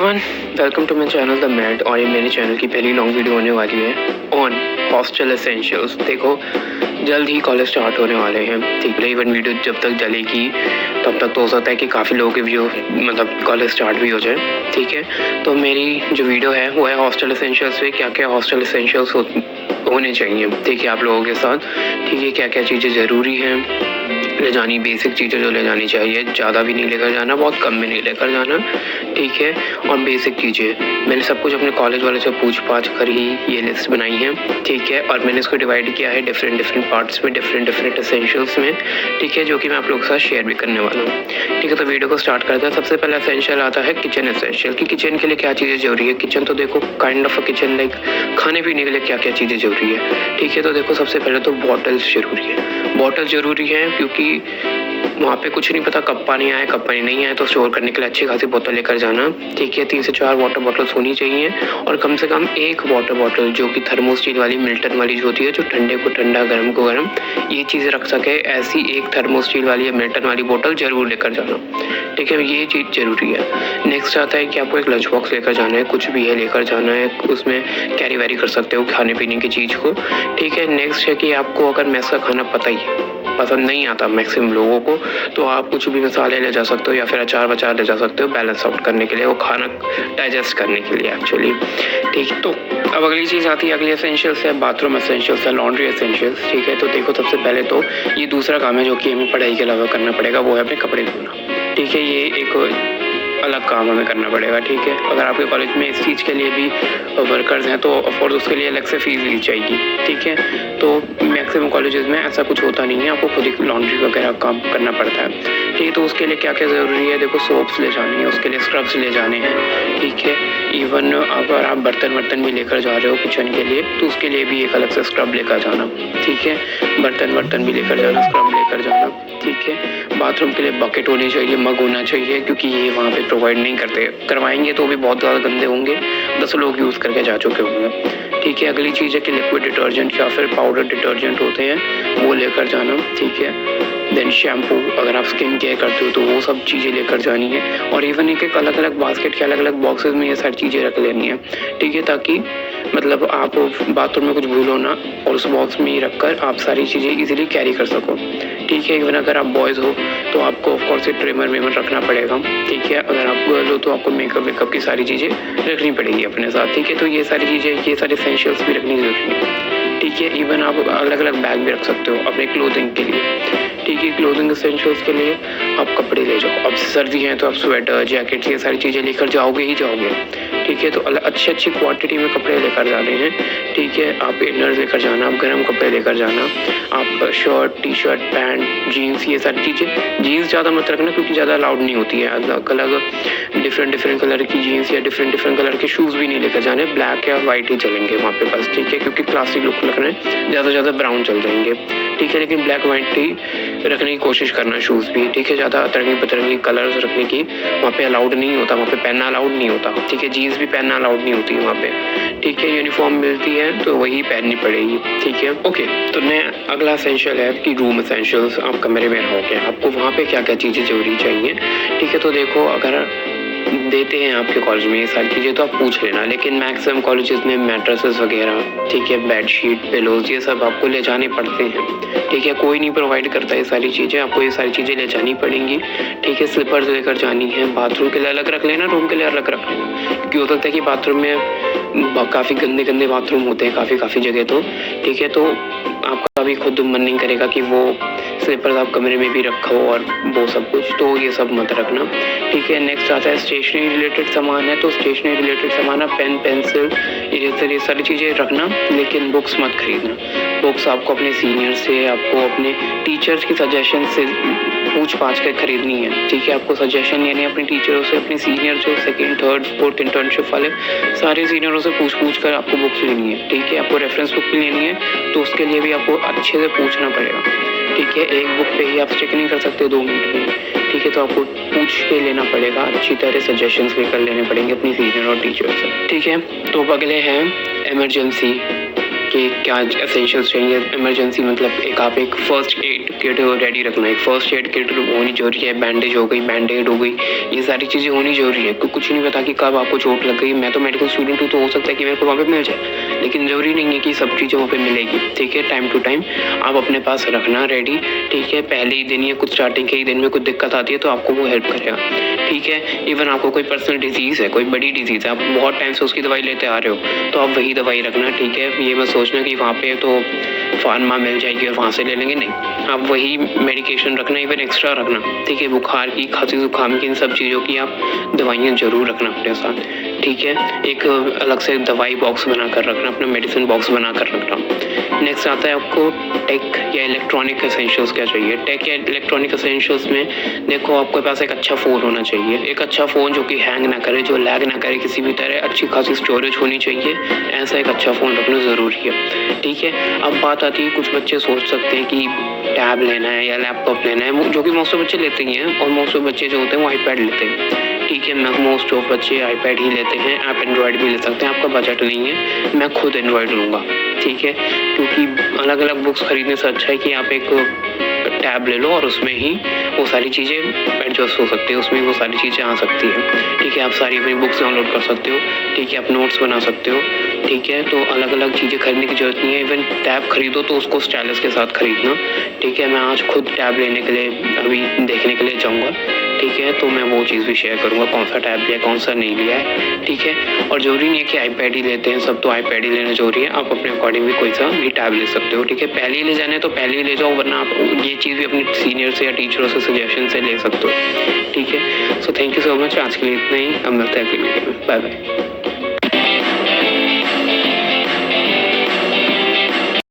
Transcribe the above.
Everyone, welcome to my channel the mad. और ये मेरे चैनल की पहली लॉन्ग वीडियो होने वाली है ऑन हॉस्टल एसेंशियल्स। देखो, जल्द ही कॉलेज स्टार्ट होने वाले हैं, ठीक है। इवन वीडियो जब तक चलेगी तब तक तो हो सकता है कि काफ़ी लोगों की वीडियो मतलब कॉलेज स्टार्ट भी हो जाए, ठीक है। तो मेरी जो वीडियो है वो है हॉस्टल एसेंशियल्स पे क्या क्या हॉस्टल एसेंशियल्स होने चाहिए, ठीक है, आप लोगों के साथ, ठीक है। क्या क्या चीज़ें ज़रूरी हैं ले जानी, बेसिक चीज़ें जो ले जानी चाहिए, ज़्यादा भी नहीं लेकर जाना, बहुत कम भी नहीं लेकर जाना, ठीक है। और बेसिक चीज़ें मैंने सब कुछ अपने कॉलेज वाले से पूछ पाछ कर ही ये लिस्ट बनाई है, ठीक है। और मैंने इसको डिवाइड किया है डिफरेंट पार्ट्स में, डिफरेंट एसेंशियल्स में, ठीक है, जो कि मैं आप लोगों के साथ शेयर भी करने वाला हूँ, ठीक है। तो वीडियो को स्टार्ट करते हैं। सबसे पहला एसेंशियल आता है किचन एसेंशियल, कि किचन के लिए क्या चीज़ें ज़रूरी है। किचन तो देखो kind of a kitchen, like खाने पीने के लिए क्या क्या चीज़ें ज़रूरी है, ठीक है। तो देखो, सबसे पहले तो बॉटल्स ज़रूरी है। बॉटल ज़रूरी है क्योंकि वहाँ पे कुछ नहीं पता कब पानी आए कब पानी नहीं आए, तो स्टोर करने के लिए अच्छी खासी बोतल लेकर जाना, ठीक है। 3 से 4 वाटर बॉटल्स होनी चाहिए, और कम से कम एक वाटर बॉटल जो कि थर्मो स्टील वाली, मिल्टन वाली जो होती है, जो ठंडे को ठंडा गर्म को गर्म ये चीज़ रख सके, ऐसी एक थर्मो स्टील वाली या मिल्टन वाली बोतल ज़रूर लेकर जाना, ठीक है। ये चीज़ ज़रूरी है। नेक्स्ट आता है कि आपको एक लंच बॉक्स लेकर जाना है, कुछ भी है लेकर जाना है, उसमें कैरी वैरी कर सकते हो खाने पीने की चीज़ को, ठीक है। नेक्स्ट है कि आपको अगर मैस का खाना पसंद नहीं आता मैक्सिमम लोगों को, तो आप कुछ भी मसाले ले जा सकते हो या फिर अचार वचार ले जा सकते हो, बैलेंस आउट करने के लिए, वो खाना डाइजेस्ट करने के लिए एक्चुअली, ठीक। तो अब अगली चीज़ आती है, अगली एसेंशियल्स है बाथरूम एसेंशियल्स है, लॉन्ड्री एसेंशियल्स, ठीक है। तो देखो, सबसे पहले तो ये दूसरा काम है जो कि हमें पढ़ाई के अलावा करना पड़ेगा, वो है अपने कपड़े धोना, ठीक है। ये एक अलग काम हमें करना पड़ेगा, ठीक है। अगर आपके कॉलेज में इस चीज़ के लिए भी वर्कर्स हैं तो ऑफकोर्स उसके लिए अलग से फीस ली जाएगी, ठीक है। तो मैक्सिमम कॉलेजेस में ऐसा कुछ होता नहीं है, आपको खुद ही लॉन्ड्री वगैरह काम करना पड़ता है, ठीक है। तो उसके लिए क्या क्या ज़रूरी है, देखो, सोप्स ले जानी है, उसके लिए स्क्रब्स ले जाने हैं, ठीक है। इवन अगर आप बर्तन भी लेकर जा रहे हो किचन के लिए, तो उसके लिए भी एक अलग से स्क्रब लेकर जाना, ठीक है। बर्तन भी लेकर जाना, स्क्रब लेकर जाना, ठीक है। बाथरूम के लिए बकेट होनी चाहिए, मग होना चाहिए, क्योंकि ये वहाँ पे प्रोवाइड नहीं करते, करवाएंगे तो भी बहुत ज़्यादा गंदे होंगे, 10 लोग यूज़ करके जा चुके होंगे, ठीक है। अगली चीज़ है कि लिक्विड डिटर्जेंट या फिर पाउडर डिटर्जेंट होते हैं, वो लेकर जाना, ठीक है। देन शैम्पू, अगर आप स्किन केयर करते हो तो वो सब चीज़ें लेकर जानी है। और इवन एक अलग अलग बास्केट के अलग अलग बॉक्सेस में ये सारी चीज़ें रख लेनी है, ठीक है, ताकि मतलब आप बाथरूम में कुछ भूलो ना, और उस बॉक्स में ही रखकर आप सारी चीज़ें इजीली कैरी कर सको, ठीक है। इवन अगर आप बॉयज़ हो तो आपको ऑफकोर्स ट्रिमर वेमर रखना पड़ेगा, ठीक है। अगर आप गर्ल हो तो आपको मेकअप वेकअप की सारी चीज़ें रखनी पड़ेगी अपने साथ, ठीक है। तो ये सारी चीज़ें, ये सारे एसेंशियल्स भी रखनी ज़रूरी है, ठीक है। इवन आप अलग अलग बैग भी रख सकते हो अपने क्लोथिंग के लिए, ठीक है। क्लोथिंग एसेंशियल्स के लिए आप कपड़े ले जाओ, अब सर्दी है तो आप स्वेटर जैकेट ये सारी चीज़ें लेकर जाओगे ही जाओगे, ठीक है। तो अच्छी क्वांटिटी में कपड़े लेकर जाने हैं, ठीक है। आप इनर्स लेकर जाना, आप गर्म कपड़े लेकर जाना, आप shirt T-shirt pant jeans ये सारी चीज़ें, जीन्स ज़्यादा मत रखना क्योंकि ज़्यादा अलाउड नहीं होती है, अलग अलग डिफरेंट कलर की जीन्स या डिफरेंट कलर के शूज़ भी नहीं लेकर जाने, ब्लैक या वाइट ही चलेंगे वहाँ पे बस, ठीक है। क्योंकि क्लासिक लुक रखना है, ज़्यादा ब्राउन चल जाएंगे, ठीक है। लेकिन ब्लैक वाइट ही रखने की कोशिश करना शूज़ भी, ठीक है। ज़्यादा अतरंगी कलर्स रखने की वहाँ पे अलाउड नहीं होता, वहाँ पे पहनना अलाउड नहीं होता, ठीक है। जीन्स भी पहनना अलाउड नहीं होती है वहाँ पे, ठीक है। यूनिफॉर्म मिलती है तो वही पहननी पड़ेगी, ठीक है, ओके। तो अगला एसेंशियल है कि रूम एसेंशियल्स, आप कमरे में रहोगे, आपको वहाँ पे क्या क्या चीज़ें जरूरी चाहिए, ठीक है। तो देखो, अगर देते हैं आपके कॉलेज में ये सारी चीज़ें तो आप पूछ लेना, लेकिन मैक्सिमम कॉलेजेस में मैट्रेसेस वगैरह, ठीक है, बेडशीट पिलोज ये सब आपको ले जाने पड़ते हैं, ठीक है। कोई नहीं प्रोवाइड करता ये सारी चीज़ें, आपको ये सारी चीज़ें ले जानी पड़ेंगी, ठीक है। स्लीपर्स लेकर जानी है, बाथरूम के लिए अलग रख लेना, रूम के लिए अलग रख लेना, क्योंकि हो सकता है कि बाथरूम में काफ़ी गंदे बाथरूम होते हैं काफ़ी जगह, तो ठीक है। तो आपका भी खुद मन नहीं करेगा कि वो स्लीपर्स आप कमरे में भी रखो और वो सब कुछ, तो ये सब मत रखना, ठीक है। नेक्स्ट आता है स्टेशनरी रिलेटेड सामान है, तो स्टेशनरी रिलेटेड सामान आप पेन पेंसिल ये सारी चीज़ें रखना, लेकिन बुक्स मत खरीदना। बुक्स आपको अपने सीनियर से, आपको अपने टीचर्स की सजेशन से पूछ पाछ कर खरीदनी है, ठीक है। आपको सजेशन लेने हैं अपने टीचरों से, अपने सीनियर जो 2nd 3rd 4th इंटर्नशिप वाले सारे सीनियरों से पूछ कर आपको बुक्स लेनी है, ठीक है। आपको रेफरेंस बुक भी लेनी है, तो उसके लिए भी आपको अच्छे से पूछना पड़ेगा, ठीक है। एक बुक पे ही आप स्टिक नहीं कर सकते 2 मिनट में, ठीक है। तो आपको पूछ के लेना पड़ेगा, अच्छी तरह सजेशंस लेकर लेने पड़ेंगे अपनी सीनियर और टीचर से, ठीक है। तो अगले हैं इमरजेंसी के क्या एसेंशियल्स चाहिए। इमरजेंसी मतलब आप एक फर्स्ट एड किट रेडी रखना है। फर्स्ट एड किट होनी जरूरी है, बैंडेज हो गई, बैंडेड हो गई, ये सारी चीज़ें होनी जरूरी है। कुछ नहीं पता कि कब आपको चोट लग गई। मैं तो मेडिकल स्टूडेंट हूँ, तो हो सकता है कि मेरे को वहाँ पे मिल जाए, लेकिन ज़रूरी नहीं है कि सब चीज़ें वहाँ पे मिलेगी। ठीक है, टाइम टू टाइम आप अपने पास रखना रेडी। ठीक है, पहले ही दिन या कुछ स्टार्टिंग के ही दिन में कुछ दिक्कत आती है तो आपको वो हेल्प करेगा। ठीक है, इवन आपको कोई पर्सनल डिजीज़ है, कोई बड़ी डिजीज़ है, आप बहुत टाइम से उसकी दवाई लेते आ रहे हो, तो आप वही दवाई रखना। ठीक है, ये मत सोचना कि वहाँ पे तो फार्मा मिल जाएगी और वहाँ से ले लेंगे, नहीं, आप वही मेडिकेशन रखना, इवन एक्स्ट्रा रखना। ठीक है, बुखार की, खांसी जुकाम की, इन सब चीज़ों की आप दवाइयाँ ज़रूर रखना अपने साथ। ठीक है, एक अलग से दवाई बॉक्स बना कर रखना, अपना मेडिसिन बॉक्स बना कर रखना। नेक्स्ट आता है आपको टेक या इलेक्ट्रॉनिक एसेंशियल्स क्या चाहिए। टेक या इलेक्ट्रॉनिक एसेंशियल्स में देखो, आपके पास एक अच्छा फ़ोन होना चाहिए, एक अच्छा फ़ोन जो कि हैंग ना करे, जो लैग ना करे किसी भी तरह, अच्छी खासी स्टोरेज होनी चाहिए, ऐसा एक अच्छा फ़ोन रखना ज़रूरी है। ठीक है, अब बात आती है, कुछ बच्चे सोच सकते हैं कि टैब लेना है या लैपटॉप लेना है, जो कि मोस्ट ऑफ बच्चे लेते ही हैं, और मोस्ट ऑफ बच्चे जो होते हैं वो आईपैड लेते हैं। ठीक है, मोस्ट ऑफ बच्चे आईपैड ही लेते हैं, आप एंड्रॉयड भी ले सकते हैं, आपका बजट नहीं है, मैं खुद एंड्रॉयड लूँगा। ठीक है, क्योंकि अलग अलग बुक्स खरीदने से अच्छा है कि आप एक टैब ले लो और उसमें ही वो सारी चीज़ें एडजस्ट हो सकती है, उसमें वो सारी चीज़ें आ सकती हैं। ठीक है, आप सारी अपनी बुक्स डाउनलोड कर सकते हो। ठीक है, आप नोट्स बना सकते हो। ठीक है, तो अलग अलग चीज़ें खरीदने की ज़रूरत नहीं है। इवन टैब खरीदो तो उसको स्टाइलस के साथ खरीदना। ठीक है, मैं आज खुद टैब लेने के लिए अभी देखने के लिए जाऊँगा। ठीक है, तो मैं वो चीज़ भी शेयर करूँगा, कौन सा टैब लिया, कौन सा नहीं लिया है। ठीक है, और ज़रूरी नहीं है कि आईपैड ही लेते हैं सब, तो आईपैड ही लेना ज़रूरी है, आप अपने अकॉर्डिंग भी कोई सा भी टैब ले सकते हो। ठीक है, पहले ही ले जाना है तो पहले ही ले जाओ, वरना आप ये चीज़ भी अपने सीनियर से या टीचरों से सजेशन से ले सकते हो। ठीक है, so thank you so much, आज के लिए इतना ही, अब मिलते हैं अगली वीडियो में, बाय बाय।